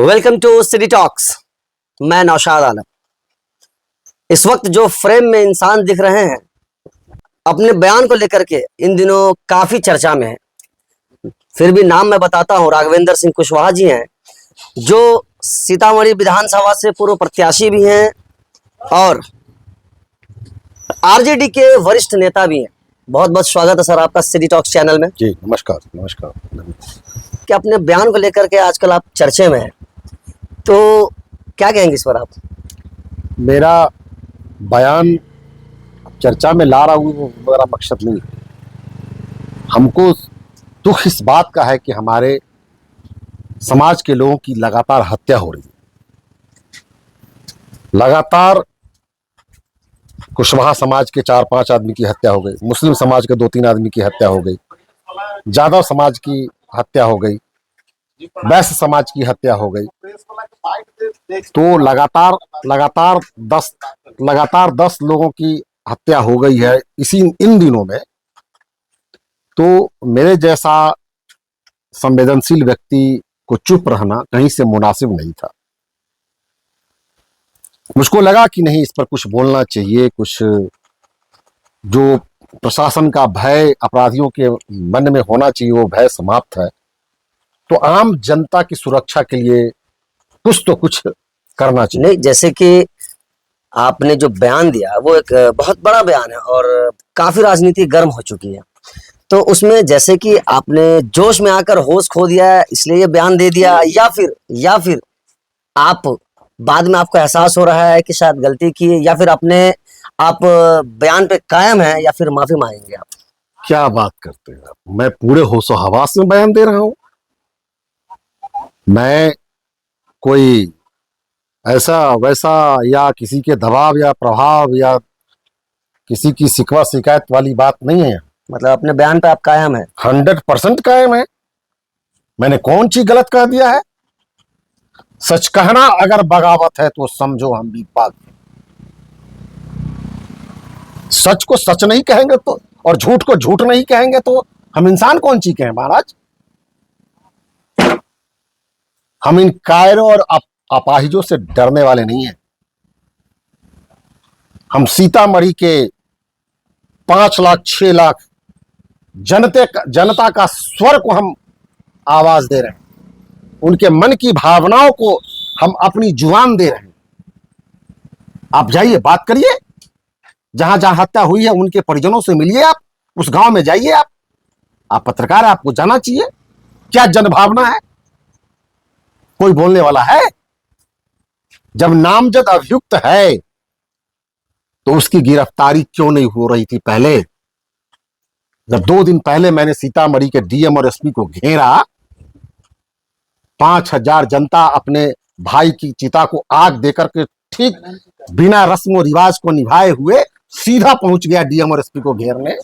Welcome to city talks. मैं नौशाद आलम। इस वक्त जो फ्रेम में इंसान दिख रहे हैं अपने बयान को लेकर के इन दिनों काफी चर्चा में है। फिर भी नाम मैं बताता हूं, राघवेंद्र सिंह कुशवाहा जी हैं, जो सीतामढ़ी विधानसभा से पूर्व प्रत्याशी भी हैं और आरजेडी के वरिष्ठ नेता भी हैं। बहुत बहुत स्वागत है सर आपका सिटी टॉक्स चैनल में। जी नमस्कार नमस्कार। कि अपने बयान को लेकर के आजकल आप चर्चे में हैं, तो क्या कहेंगे इस पर आप? मेरा बयान चर्चा में ला रहा हूँ वो मेरा मकसद नहीं है। हमको दुख इस बात का है कि हमारे समाज के लोगों की लगातार हत्या हो रही है। लगातार कुशवाहा समाज के 4-5 आदमी की हत्या हो गई, मुस्लिम समाज के 2-3 आदमी की हत्या हो गई, यादव समाज की हत्या हो गई, वैश्य समाज की हत्या हो गई। तो लगातार 10 लोगों की हत्या हो गई है इन दिनों में। तो मेरे जैसा संवेदनशील व्यक्ति को चुप रहना कहीं से मुनासिब नहीं था। मुझको लगा कि नहीं, इस पर कुछ बोलना चाहिए। कुछ जो प्रशासन का भय अपराधियों के मन में होना चाहिए वो भय समाप्त है। तो आम जनता की सुरक्षा के लिए कुछ तो कुछ करना चाहिए। नहीं, जैसे कि आपने जो बयान दिया वो एक बहुत बड़ा बयान है और काफी राजनीति गर्म हो चुकी है। तो उसमें जैसे कि आपने जोश में आकर होश खो दिया है इसलिए ये बयान दे दिया, या फिर आप बाद में आपको एहसास हो रहा है कि शायद गलती की है, या फिर आप बयान पे कायम है, या फिर माफी मांगेंगे आप? क्या बात करते हैं आप? मैं पूरे होशो हवास में बयान दे रहा हूं। मैं कोई ऐसा वैसा या किसी के दबाव या प्रभाव या किसी की शिकवा शिकायत वाली बात नहीं है। मतलब अपने बयान पे आप कायम है? 100% कायम है। मैंने कौन सी गलत कह दिया है? सच कहना अगर बगावत है तो समझो हम भी पाक। सच को सच नहीं कहेंगे तो, और झूठ को झूठ नहीं कहेंगे तो हम इंसान कौन सी कहें महाराज? हम इन कायरों और अपाहिजों से डरने वाले नहीं हैं। हम सीतामढ़ी के 5 लाख 6 लाख जनता का स्वर को हम आवाज दे रहे हैं। उनके मन की भावनाओं को हम अपनी जुबान दे रहे हैं। आप जाइए, बात करिए, जहां जहां हत्या हुई है उनके परिजनों से मिलिए, आप उस गांव में जाइए। आप पत्रकार है, आपको जाना चाहिए क्या जनभावना है। कोई बोलने वाला है? जब नामजद अभियुक्त है तो उसकी गिरफ्तारी क्यों नहीं हो रही थी पहले? जब 2 दिन पहले मैंने सीतामढ़ी के डीएम और एसपी को घेरा, 5000 जनता अपने भाई की चिता को आग देकर के ठीक बिना रस्म और रिवाज को निभाए हुए सीधा पहुंच गया डीएम और एसपी को घेरने।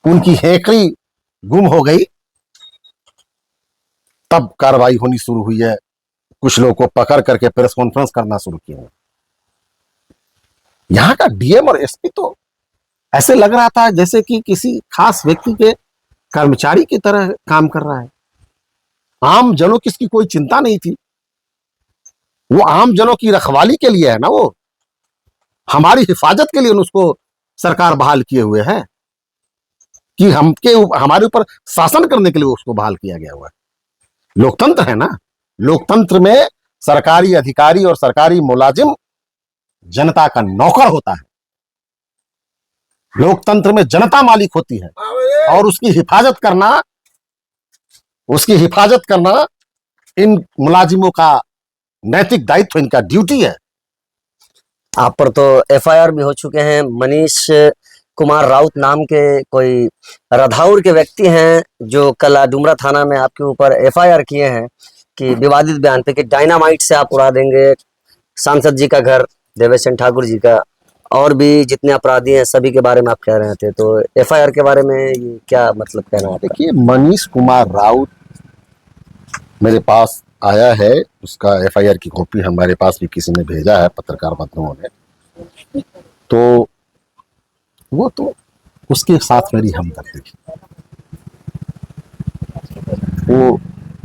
उनकी हेकड़ी गुम हो गई, तब कार्रवाई होनी शुरू हुई है। कुछ लोगों को पकड़ करके प्रेस कॉन्फ्रेंस करना शुरू किया। यहां का डीएम और एसपी तो ऐसे लग रहा था जैसे कि किसी खास व्यक्ति के कर्मचारी की तरह काम कर रहा है। आम जनों की इसकी कोई चिंता नहीं थी। वो आम जनों की रखवाली के लिए है ना, वो हमारी हिफाजत के लिए उसको सरकार बहाल किए हुए है कि हमारे ऊपर शासन करने के लिए उसको बहाल किया गया हुआ है। लोकतंत्र है ना। लोकतंत्र में सरकारी अधिकारी और सरकारी मुलाजिम जनता का नौकर होता है। लोकतंत्र में जनता मालिक होती है और उसकी हिफाजत करना इन मुलाजिमों का नैतिक दायित्व, इनका ड्यूटी है। आप पर तो एफआईआर भी हो चुके हैं। मनीष कुमार राउत नाम के कोई रधाउर के व्यक्ति हैं जो कल डुमरा थाना में आपके ऊपर एफआईआर किए हैं कि विवादित बयान पे कि डायनामाइट से आप उड़ा देंगे सांसद जी का घर, देवेश चंद्र ठाकुर जी का, और भी जितने अपराधी हैं सभी के बारे में आप कह रहे थे। तो एफआईआर के बारे में ये क्या मतलब कहना है? देखिए, मनीष कुमार राउत मेरे पास आया है, उसका एफआईआर की कॉपी हमारे पास भी किसी ने भेजा है, पत्रकार बंधुओं ने। तो वो तो उसके साथ मेरी हमदर्दी थी। वो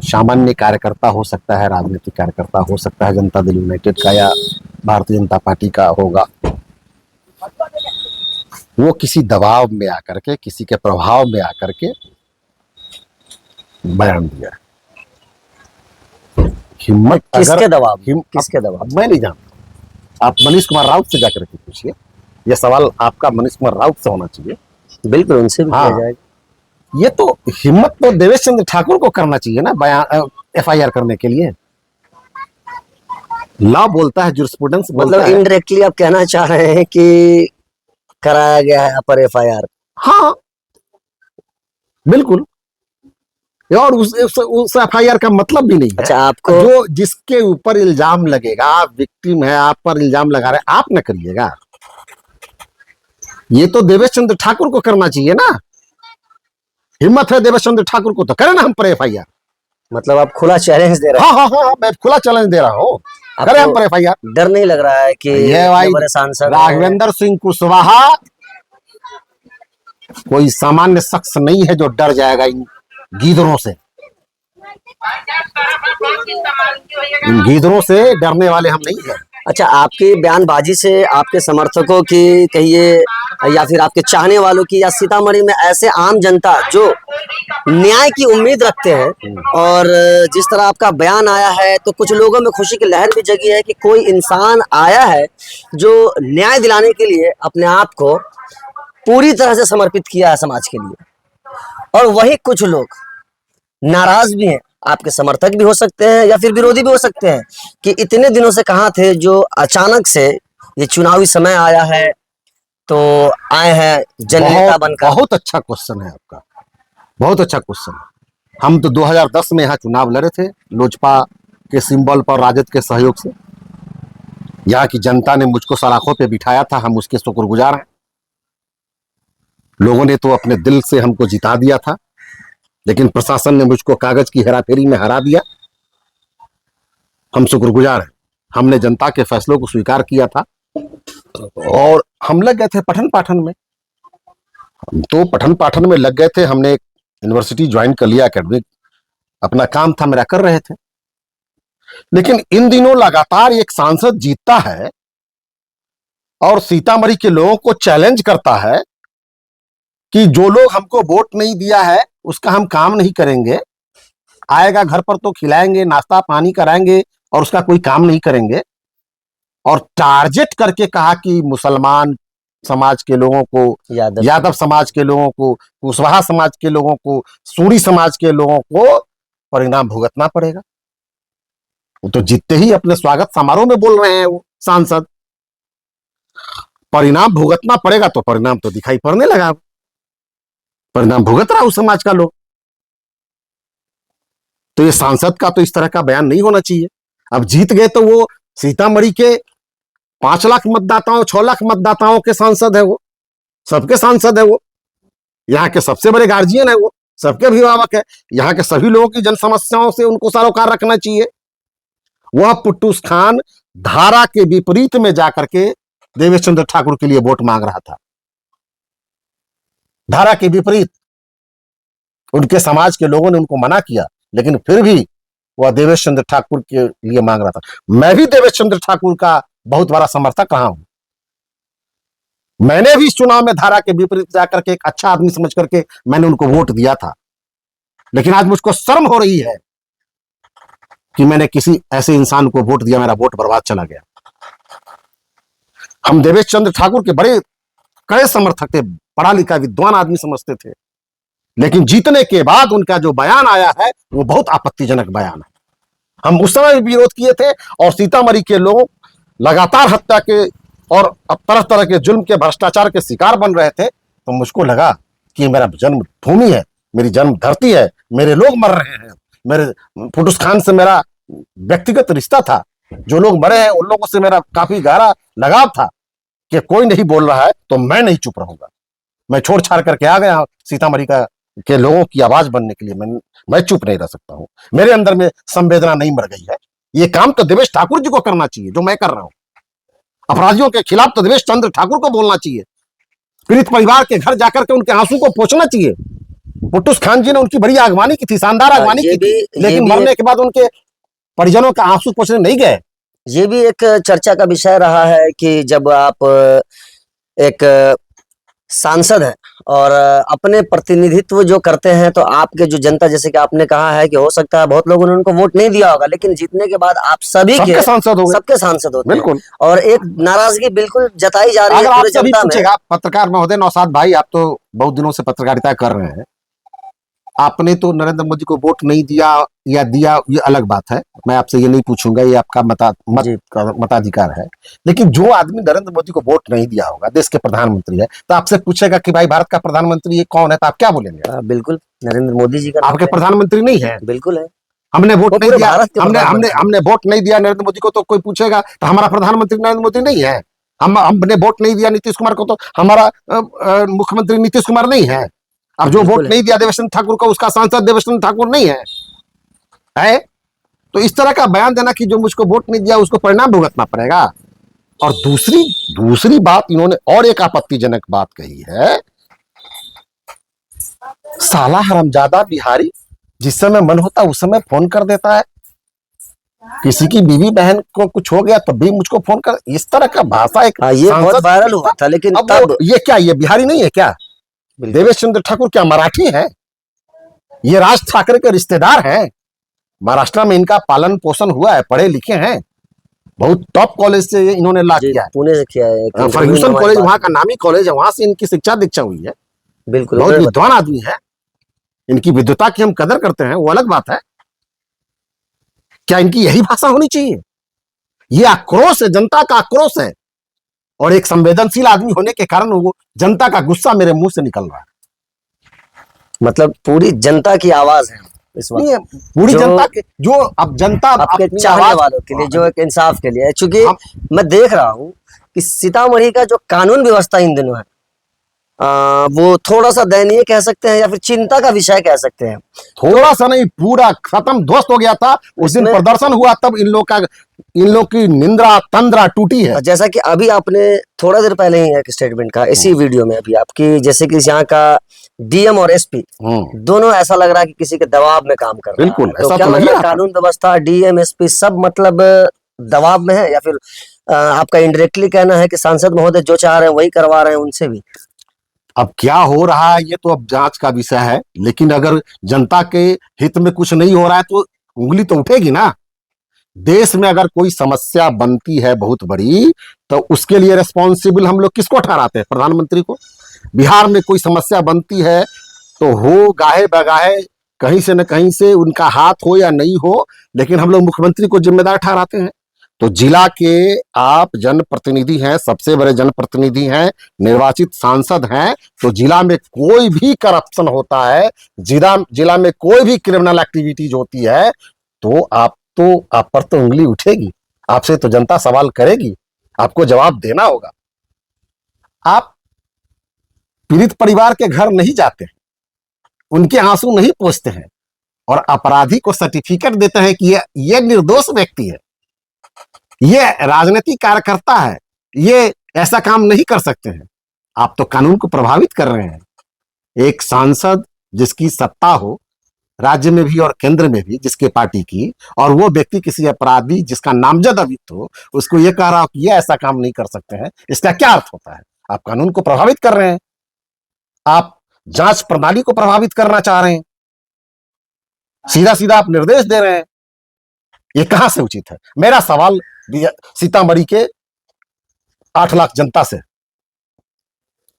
सामान्य कार्यकर्ता हो सकता है, राजनीतिक कार्यकर्ता हो सकता है, जनता दल यूनाइटेड का या भारतीय जनता पार्टी का होगा, वो किसी दबाव में आकर के, किसी के प्रभाव में आकर के बयान दिया। हिम्मत किसके दबाव हिम, किसके दबाव? अब मैं नहीं जानता, आप मनीष कुमार राउत से जाकर के पूछिए। यह सवाल आपका मनीष कुमार राउत से होना चाहिए। बिल्कुल उनसे भी हाँ। किया जाएगा। ये तो हिम्मत तो देवेश चंद्र ठाकुर को करना चाहिए ना, बयान FIR करने के लिए। लॉ बोलता है, जुरिस्प्रूडेंस बोलता मतलब है। इनडायरेक्टली आप कहना चाह रहे हैं कि कराया गया है पर FIR? हाँ बिल्कुल। और उस FIR का मतलब भी नहीं है। अच्छा, आपको जो जिसके ऊपर इल्जाम लगेगा, आप विक्टिम है, आप पर इल्जाम लगा रहे, आप न करिएगा। ये तो देवेश चंद्र ठाकुर को करना चाहिए ना। हिम्मत है देवेश चंद्र ठाकुर को तो करें ना हम पर FIR। मतलब आप खुला चैलेंज दे रहे हैं? हाँ हाँ हाँ, मैं खुला चैलेंज दे रहा हूँ, करें हम पर FIR। डर नहीं लग रहा है कि ये भाई बड़े सांसद हैं? राघवेंद्र सिंह कुशवाहा कोई सामान्य शख्स नहीं है जो डर जाएगा इन गीदड़ों से। इन गीदड़ों से डरने वाले हम नहीं हैं। अच्छा, आपकी बयानबाजी से आपके समर्थकों की कहिए या फिर आपके चाहने वालों की या सीतामढ़ी में ऐसे आम जनता जो न्याय की उम्मीद रखते हैं, और जिस तरह आपका बयान आया है तो कुछ लोगों में खुशी की लहर भी जगी है कि कोई इंसान आया है जो न्याय दिलाने के लिए अपने आप को पूरी तरह से समर्पित किया है समाज के लिए। और वही कुछ लोग नाराज भी हैं, आपके समर्थक भी हो सकते हैं या फिर विरोधी भी हो सकते हैं, कि इतने दिनों से कहाँ थे जो अचानक से ये चुनावी समय आया है तो आए हैं जननेता बनकर। बहुत अच्छा क्वेश्चन है आपका, बहुत अच्छा क्वेश्चन है। हम तो 2010 में यहाँ चुनाव लड़े थे, लोजपा के सिंबल पर, राजद के सहयोग से। यहाँ की जनता ने मुझको सलाखों पे बिठाया था, हम उसके शुक्रगुजार हैं। लोगों ने तो अपने दिल से हमको जिता दिया था, लेकिन प्रशासन ने मुझको कागज की हेराफेरी में हरा दिया। हम शुक्रगुजार हैं, हमने जनता के फैसलों को स्वीकार किया था और हम लग गए थे पठन पाठन में। हम तो पठन पाठन में लग गए थे, हमने एक यूनिवर्सिटी ज्वाइन कर लिया, एकेडमिक अपना काम था मेरा, कर रहे थे। लेकिन इन दिनों लगातार एक सांसद जीतता है और सीतामढ़ी के लोगों को चैलेंज करता है कि जो लोग हमको वोट नहीं दिया है उसका हम काम नहीं करेंगे, आएगा घर पर तो खिलाएंगे, नाश्ता पानी कराएंगे और उसका कोई काम नहीं करेंगे। और टारगेट करके कहा कि मुसलमान समाज के लोगों को, यादव समाज के लोगों को, कुशवाहा समाज के लोगों को, सूरी समाज के लोगों को परिणाम भुगतना पड़ेगा। वो तो जीतते ही अपने स्वागत समारोह में बोल रहे हैं वो सांसद, परिणाम भुगतना पड़ेगा। तो परिणाम तो दिखाई पड़ने लगा, परिणाम भुगत रहा उस समाज का लोग। तो ये सांसद का तो इस तरह का बयान नहीं होना चाहिए। अब जीत गए तो वो सीतामढ़ी के 5 लाख मतदाताओं, 6 लाख मतदाताओं के सांसद है, वो सबके सांसद है, वो यहाँ के सबसे बड़े गार्जियन है, वो सबके अभिभावक है। यहाँ के सभी लोगों की जन समस्याओं से उनको सरोकार रखना चाहिए। वह पुट्टूस खान धारा के विपरीत में जाकर के देवेश चंद्र ठाकुर के लिए वोट मांग रहा था। धारा के विपरीत उनके समाज के लोगों ने उनको मना किया, लेकिन फिर भी वह देवेश चंद्र ठाकुर के लिए मांग रहा था। मैं भी देवेश चंद्र ठाकुर का बहुत बड़ा समर्थक रहा हूं। मैंने भी इस चुनाव में धारा के विपरीत जाकर के एक अच्छा आदमी समझ करके मैंने उनको वोट दिया था। लेकिन आज मुझको शर्म हो रही है कि मैंने किसी ऐसे इंसान को वोट दिया, मेरा वोट बर्बाद चला गया। हम देवेश चंद्र ठाकुर के बड़े कड़े समर्थक थे, पढ़ा लिखा विद्वान आदमी समझते थे, लेकिन जीतने के बाद उनका जो बयान आया है वो बहुत आपत्तिजनक बयान है। हम उस समय भी विरोध किए थे और सीतामढ़ी के लोग लगातार हत्या के और तरह तरह के जुल्म के, भ्रष्टाचार के शिकार बन रहे थे। तो मुझको लगा कि मेरा जन्म भूमि है, मेरी जन्म धरती है, मेरे लोग मर रहे हैं। मेरे पुट्टूस खान से मेरा व्यक्तिगत रिश्ता था, जो लोग मरे हैं उन लोगों से मेरा काफी गहरा लगाव था कि कोई नहीं बोल रहा है तो मैं नहीं चुप रहूंगा। मैं छोड़ छाड़ करके आ गया सीतामढ़ी के लोगों की आवाज बनने के लिए। मैं चुप नहीं रह सकता हूं, मेरे अंदर में संवेदना नहीं मर गई है। ये काम तो देवेश ठाकुर जी को करना चाहिए जो मैं कर रहा हूं। अपराधियों के खिलाफ तो देवेश चंद्र ठाकुर को बोलना चाहिए, पीड़ित परिवार के घर जाकर के उनके आंसू को पोंछना चाहिए। पुट्टुस खान जी ने उनकी बड़ी आगवानी की थी, शानदार आगवानी ये की भी थी, ये लेकिन भी मरने के बाद उनके परिजनों का आंसू पोंछने नहीं गए। ये भी एक चर्चा का विषय रहा है कि जब आप एक सांसद हैं और अपने प्रतिनिधित्व जो करते हैं, तो आपके जो जनता, जैसे कि आपने कहा है कि हो सकता है बहुत लोगों ने उनको वोट नहीं दिया होगा, लेकिन जीतने के बाद आप सभी सबके के सांसद हो गए, सबके सांसद होते हैं बिल्कुल। और एक नाराजगी बिल्कुल जताई जा रही है अगर पूरे आपसे अभी जनता में। पूछेगा पत्रकार महोदय नौशाद भाई, आप तो बहुत दिनों से पत्रकारिता कर रहे हैं, आपने तो नरेंद्र मोदी को वोट नहीं दिया या दिया, ये अलग बात है, मैं आपसे ये नहीं पूछूंगा, ये आपका जी मताधिकार है। लेकिन जो आदमी नरेंद्र मोदी को वोट नहीं दिया होगा, देश के प्रधानमंत्री है, तो आपसे पूछेगा कि भाई भारत का प्रधानमंत्री ये कौन है, तो आप क्या बोलेंगे? बिल्कुल नरेंद्र मोदी जी का नाम आपके है। प्रधानमंत्री नहीं है, बिल्कुल है, हमने वो वोट नहीं पूरे दिया, भारत के हमने हमने प्रधानमंत्री हैं। हमने वोट नहीं दिया नरेंद्र मोदी को, तो कोई पूछेगा तो हमारा प्रधानमंत्री नरेंद्र मोदी नहीं है। हमने वोट नहीं दिया नीतीश कुमार को, तो हमारा मुख्यमंत्री नीतीश कुमार नहीं है। अब जो बिल्कुल वोट है। नहीं दिया देवेश चंद्र ठाकुर को, उसका सांसद देवेश चंद्र ठाकुर नहीं है। तो इस तरह का बयान देना कि जो मुझको वोट नहीं दिया उसको परिणाम भुगतना पड़ेगा। और दूसरी दूसरी बात, इन्होंने और एक आपत्तिजनक बात कही है, साला हरामजादा बिहारी जिस समय मन होता उस समय फोन कर देता है, किसी की बीवी बहन को कुछ हो गया तब भी मुझको फोन कर, इस तरह का भाषा एक ये बहुत सांसद। वायरल हुआ था, लेकिन अब तब ये क्या, ये बिहारी नहीं है क्या? देवेश चंद्र ठाकुर क्या मराठी है? ये राज ठाकरे के रिश्तेदार हैं, महाराष्ट्र में इनका पालन पोषण हुआ है, पढ़े लिखे हैं, बहुत टॉप कॉलेज से इन्होंने ला किया है, पुणे से किया है, फर्ग्यूसन कॉलेज वहां का नामी कॉलेज है, वहां से इनकी शिक्षा दीक्षा हुई है, बिल्कुल बहुत विद्वान आदमी है, इनकी विद्वता की हम कदर करते हैं, वो अलग बात है। क्या इनकी यही भाषा होनी चाहिए? ये आक्रोश है, जनता का आक्रोश है, और एक संवेदनशील आदमी होने के कारण वो जनता का गुस्सा मेरे मुंह से निकल रहा है। मतलब पूरी जनता की आवाज है इस वक्त, नहीं है, पूरी जनता के, जो अब जनता आपके अपनी चाहने आवाज वालों के लिए, जो एक इंसाफ के लिए है। चूंकि मैं देख रहा हूँ कि सीतामढ़ी का जो कानून व्यवस्था इन दिनों है, वो थोड़ा सा दयनीय कह सकते हैं या फिर चिंता का विषय कह सकते हैं। थोड़ा सा नहीं, पूरा खत्म ध्वस्त हो गया था। उस दिन प्रदर्शन हुआ तब इन लोग की निंद्रा तंद्रा टूटी है। जैसा कि अभी आपने थोड़ा देर पहले ही एक स्टेटमेंट कहा इसी वीडियो में अभी आपकी, जैसे कि यहाँ का डीएम और एसपी दोनों ऐसा लग रहा है कि किसी के दबाव में काम कर रहा है। बिल्कुल, तो ऐसा क्या तो लग नहीं रहा है है। कानून व्यवस्था, डीएम एसपी सब मतलब दबाव में है, या फिर आपका इनडायरेक्टली कहना है कि सांसद महोदय जो चाह रहे हैं वही करवा रहे हैं उनसे भी? अब क्या हो रहा है ये तो अब जांच का विषय है, लेकिन अगर जनता के हित में कुछ नहीं हो रहा है तो उंगली तो उठेगी ना। देश में अगर कोई समस्या बनती है बहुत बड़ी, तो उसके लिए रिस्पॉन्सिबल हम लोग किसको ठहराते हैं? प्रधानमंत्री को। बिहार में कोई समस्या बनती है तो हो गाहे बगाहे कहीं से न कहीं से उनका हाथ हो या नहीं हो, लेकिन हम लोग मुख्यमंत्री को जिम्मेदार ठहराते हैं। तो जिला के आप जनप्रतिनिधि हैं, सबसे बड़े जनप्रतिनिधि हैं, निर्वाचित सांसद हैं, तो जिला में कोई भी करप्शन होता है, जिला में कोई भी क्रिमिनल एक्टिविटीज होती है, तो आप पर तो उंगली उठेगी, आपसे तो जनता सवाल करेगी, आपको जवाब देना होगा। आप पीड़ित परिवार के घर नहीं जाते हैं, उनके आंसू नहीं पोंछते हैं, और अपराधी को सर्टिफिकेट देते हैं कि ये निर्दोष व्यक्ति है, ये राजनीतिक कार्यकर्ता है, ये ऐसा काम नहीं कर सकते हैं। आप तो कानून को प्रभावित कर रहे हैं। एक सांसद जिसकी सत्ता हो राज्य में भी और केंद्र में भी, जिसके पार्टी की, और वो व्यक्ति किसी अपराधी जिसका नामजद अभियुक्त हो, उसको ये कह रहा हो कि ये ऐसा काम नहीं कर सकते हैं, इसका क्या अर्थ होता है? आप कानून को प्रभावित कर रहे हैं, आप जांच प्रणाली को प्रभावित करना चाह रहे हैं, सीधा सीधा आप निर्देश दे रहे हैं। ये कहां से उचित है? मेरा सवाल सीतामढ़ी के 8 लाख जनता से,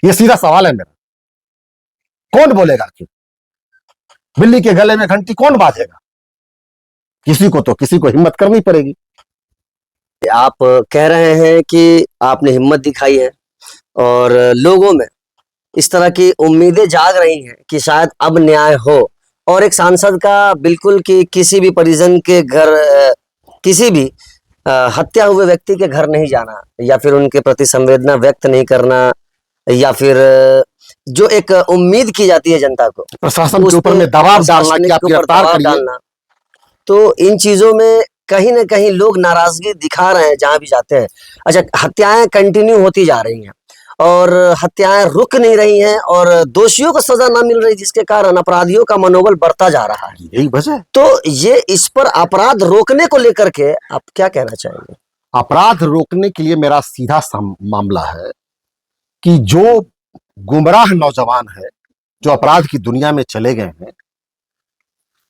ये सीधा सवाल है मेरा। कौन बोलेगा कि बिल्ली के गले में घंटी कौन बाजेगा? किसी को हिम्मत करनी पड़ेगी। आप कह रहे हैं कि आपने हिम्मत दिखाई है और लोगों में इस तरह की उम्मीदें जाग रही हैं कि शायद अब न्याय हो, और एक सांसद का बिल्कुल कि किसी भी परिजन के घर, किसी भी हत्या हुए व्यक्ति के घर नहीं जाना, या फिर उनके प्रति संवेदना व्यक्त नहीं करना, या फिर जो एक उम्मीद की जाती है जनता को, प्रशासन के ऊपर में दबाव डालना कि आप गिरफ्तार करिए। तो इन चीजों में कहीं ना कहीं लोग नाराजगी दिखा रहे हैं जहां भी जाते हैं। अच्छा, हत्याएं कंटिन्यू होती जा रही हैं और हत्याएं रुक नहीं रही हैं और दोषियों को सजा ना मिल रही, जिसके कारण अपराधियों का मनोबल बढ़ता जा रहा है। यही वजह है। तो ये इस पर अपराध रोकने को लेकर के आप क्या कहना चाहेंगे? अपराध रोकने के लिए मेरा सीधा मामला है कि जो गुमराह नौजवान है, जो अपराध की दुनिया में चले गए हैं,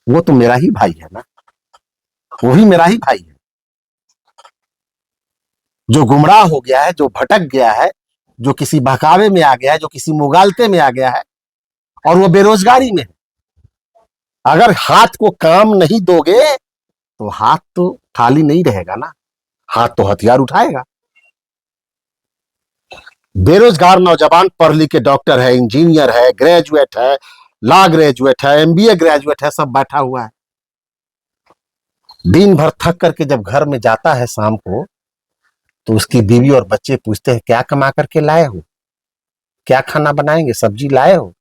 वो तो मेरा ही भाई है ना, वो ही मेरा ही भाई है। जो गुमराह हो गया है, जो भटक गया है, जो किसी बहकावे में आ गया है, जो किसी मुगालते में आ गया है और वो बेरोजगारी में है, अगर हाथ को काम नहीं दोगे तो हाथ तो खाली नहीं रहेगा ना, हाथ तो हथियार उठाएगा। बेरोजगार नौजवान पढ़ लिख के डॉक्टर है, इंजीनियर है, ग्रेजुएट है, लॉ ग्रेजुएट है, एमबीए ग्रेजुएट है, सब बैठा हुआ है। दिन भर थक करके जब घर में जाता है शाम को, तो उसकी बीवी और बच्चे पूछते हैं क्या कमा करके लाए हो, क्या खाना बनाएंगे, सब्जी लाए हो,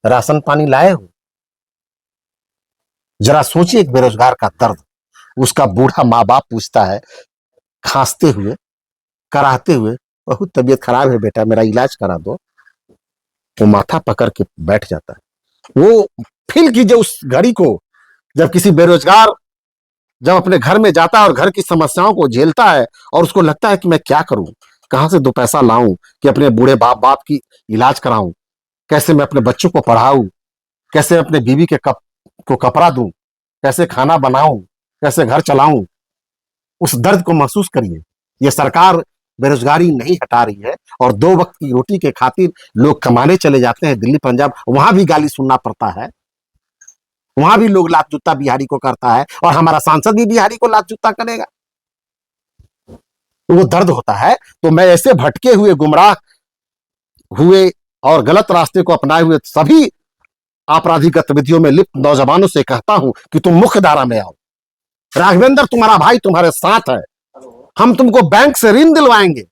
राशन पानी लाए हो। जरा सोचिए एक बेरोजगार का दर्द। उसका बूढ़ा माँ बाप पूछता है खांसते हुए, कराहते हुए, बहुत तबीयत खराब है बेटा, मेरा इलाज करा दो। वो माथा पकड़ के बैठ जाता है। वो फील कीजिए उस घड़ी को, जब किसी बेरोजगार जब अपने घर में जाता है और घर की समस्याओं को झेलता है और उसको लगता है कि मैं क्या करूं, कहां से दो पैसा लाऊं कि अपने बूढ़े बाप की इलाज कराऊं, कैसे मैं अपने बच्चों को पढ़ाऊं, कैसे अपने बीवी के को कपड़ा दूं, कैसे खाना बनाऊं, कैसे घर चलाऊं। उस दर्द को महसूस करिए। ये सरकार बेरोजगारी नहीं हटा रही है और 2 वक्त की रोटी के खातिर लोग कमाने चले जाते हैं दिल्ली पंजाब, वहां भी गाली सुनना पड़ता है, वहां भी लोग लात जूता बिहारी को करता है और हमारा सांसद भी बिहारी को लात जूता करेगा। वो दर्द होता है। तो मैं ऐसे भटके हुए, गुमराह हुए और गलत रास्ते को अपनाए हुए सभी आपराधिक गतिविधियों में लिप्त नौजवानों से कहता हूं कि तुम मुख्य धारा में आओ। राघवेंद्र तुम्हारा भाई तुम्हारे साथ है। हम तुमको बैंक से ऋण दिलवाएंगे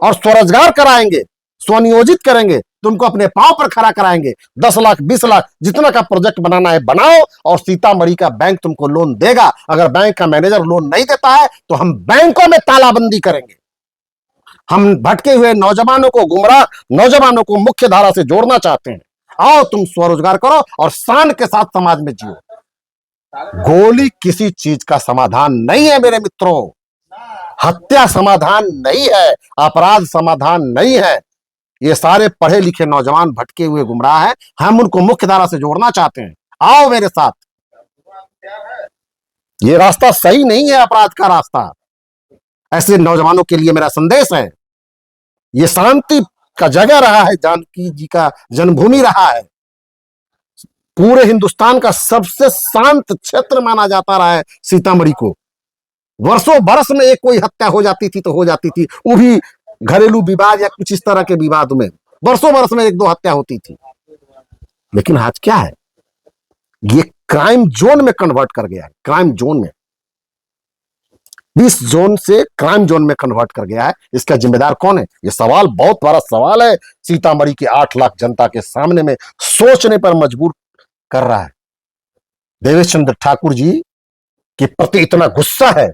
और स्वरोजगार कराएंगे, स्वनियोजित करेंगे, तुमको अपने पांव पर खड़ा कराएंगे। 10 लाख 20 लाख जितना का प्रोजेक्ट बनाना है बनाओ और सीतामढ़ी का बैंक तुमको लोन देगा। अगर बैंक का मैनेजर लोन नहीं देता है तो हम बैंकों में तालाबंदी करेंगे। हम भटके हुए नौजवानों को, गुमराह नौजवानों को मुख्य धारा से जोड़ना चाहते हैं। आओ तुम स्वरोजगार करो और शान के साथ समाज में जियो। गोली किसी चीज का समाधान नहीं है मेरे मित्रों। हत्या समाधान नहीं है, अपराध समाधान नहीं है। ये सारे पढ़े लिखे नौजवान भटके हुए गुमराह हैं, हम उनको मुख्य धारा से जोड़ना चाहते हैं। आओ मेरे साथ। ये रास्ता सही नहीं है, अपराध का रास्ता। ऐसे नौजवानों के लिए मेरा संदेश है, ये शांति का जगह रहा है, जानकी जी का जन्मभूमि रहा है, पूरे हिंदुस्तान का सबसे शांत क्षेत्र माना जाता रहा है सीतामढ़ी को। वर्षों बरस में एक कोई हत्या हो जाती थी तो हो जाती थी, वो भी घरेलू विवाद या कुछ इस तरह के विवाद में वर्षों बरस में 1-2 हत्या होती थी। लेकिन आज क्या है, ये क्राइम जोन में कन्वर्ट कर गया है। क्राइम जोन में 20 जोन से क्राइम जोन में कन्वर्ट कर गया है। इसका जिम्मेदार कौन है? ये सवाल बहुत बड़ा सवाल है, सीतामढ़ी के 8 लाख जनता के सामने में सोचने पर मजबूर कर रहा है। देवेश चंद्र ठाकुर जी के प्रति इतना गुस्सा है।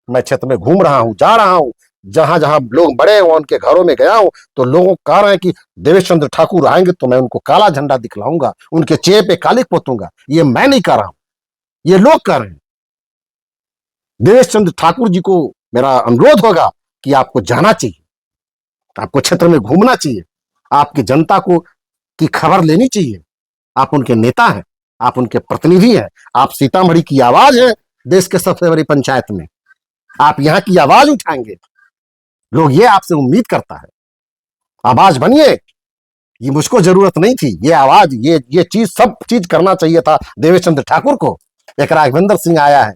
मैं क्षेत्र में घूम रहा हूं, जा रहा हूं, जहां जहां लोग बड़े हैं उनके घरों में गया हूं, तो लोगों कह रहे हैं कि देवेश चंद्र ठाकुर आएंगे तो मैं उनको काला झंडा दिखलाऊंगा, उनके चेहरे पे कालिक पोतूंगा। ये मैं नहीं कर रहा हूं, ये लोग कर रहे हैं। देवेश चंद्र ठाकुर जी को मेरा अनुरोध होगा कि आपको जाना चाहिए, आपको क्षेत्र में घूमना चाहिए, आपकी जनता को की खबर लेनी चाहिए। आप उनके नेता हैं, आप उनके प्रतिनिधि हैं, आप सीतामढ़ी की आवाज है देश के सबसे बड़ी पंचायत में। आप यहां की आवाज उठाएंगे, लोग ये आपसे उम्मीद करता है। आवाज बनिए। ये मुझको जरूरत नहीं थी, ये आवाज, ये चीज, सब चीज करना चाहिए था देवेश चंद्र ठाकुर को। एक राघवेंद्र सिंह आया है,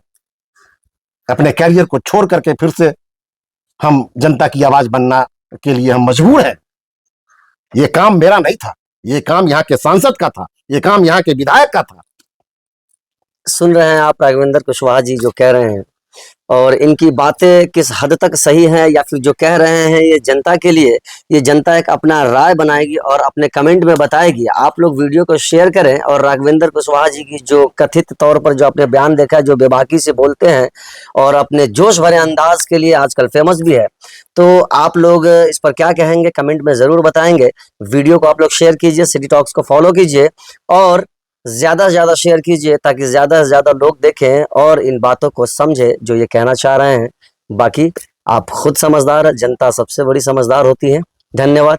अपने कैरियर को छोड़ करके फिर से हम जनता की आवाज बनना के लिए हम मजबूर हैं। ये काम मेरा नहीं था, ये काम यहाँ के सांसद का था, ये काम यहाँ के विधायक का था। सुन रहे हैं आप राघवेंद्र कुशवाहा जी जो कह रहे हैं और इनकी बातें किस हद तक सही हैं या फिर जो कह रहे हैं ये जनता के लिए, ये जनता एक अपना राय बनाएगी और अपने कमेंट में बताएगी। आप लोग वीडियो को शेयर करें और राघवेंद्र कुशवाहा जी की जो कथित तौर पर जो आपने बयान देखा है, जो बेबाकी से बोलते हैं और अपने जोश भरे अंदाज के लिए आजकल फेमस भी है, तो आप लोग इस पर क्या कहेंगे कमेंट में ज़रूर बताएंगे। वीडियो को आप लोग शेयर कीजिए, सिटी टॉक्स को फॉलो कीजिए और ज़्यादा से ज़्यादा शेयर कीजिए ताकि ज़्यादा से ज़्यादा लोग देखें और इन बातों को समझें जो ये कहना चाह रहे हैं। बाकी आप खुद समझदार हैं, जनता सबसे बड़ी समझदार होती है। धन्यवाद।